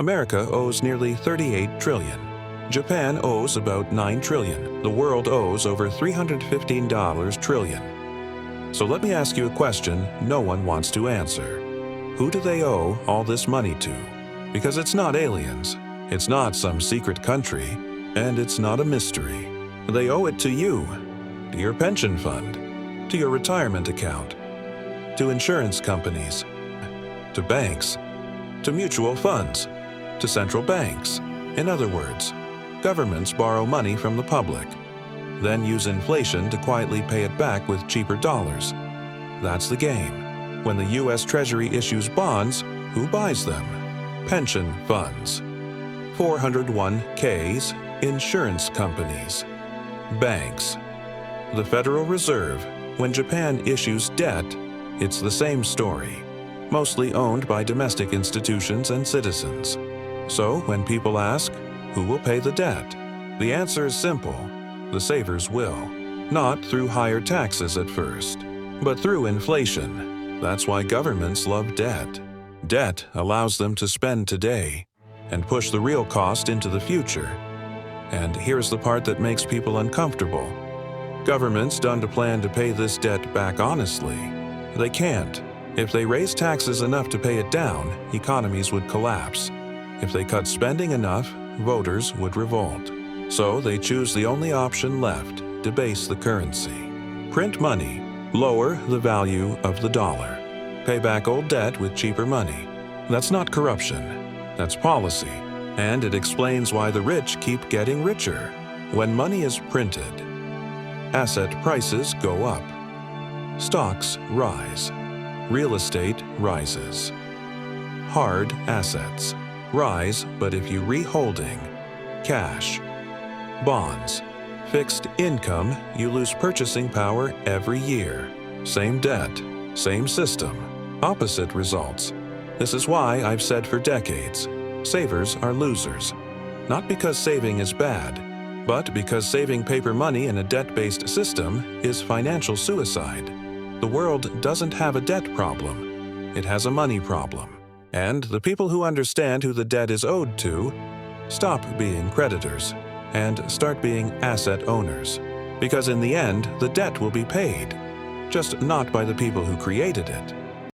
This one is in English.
America owes nearly 38 trillion. Japan owes about 9 trillion. The world owes over $315 trillion. So let me ask you a question no one wants to answer. Who do they owe all this money to? Because it's not aliens, it's not some secret country, and it's not a mystery. They owe it to you, to your pension fund, to your retirement account, to insurance companies, to banks, to mutual funds, to central banks. In other words, governments borrow money from the public, then use inflation to quietly pay it back with cheaper dollars. That's the game. When the U.S. Treasury issues bonds, who buys them? Pension funds. 401ks, insurance companies, banks. The Federal Reserve. When Japan issues debt, it's the same story, mostly owned by domestic institutions and citizens. So when people ask, who will pay the debt? The answer is simple: the savers will. Not through higher taxes at first, but through inflation. That's why governments love debt. Debt allows them to spend today and push the real cost into the future. And here's the part that makes people uncomfortable. Governments don't plan to pay this debt back honestly. They can't. If they raise taxes enough to pay it down, economies would collapse. If they cut spending enough, voters would revolt. So they choose the only option left: debase the currency. Print money, lower the value of the dollar. Pay back old debt with cheaper money. That's not corruption, that's policy. And it explains why the rich keep getting richer. When money is printed, asset prices go up. Stocks rise. Real estate rises. Hard assets rise, but if you reholding, cash, bonds, fixed income, you lose purchasing power every year. Same debt, same system, opposite results. This is why I've said for decades, savers are losers. Not because saving is bad, but because saving paper money in a debt-based system is financial suicide. The world doesn't have a debt problem. It has a money problem. And the people who understand who the debt is owed to stop being creditors and start being asset owners. Because in the end, the debt will be paid, just not by the people who created it,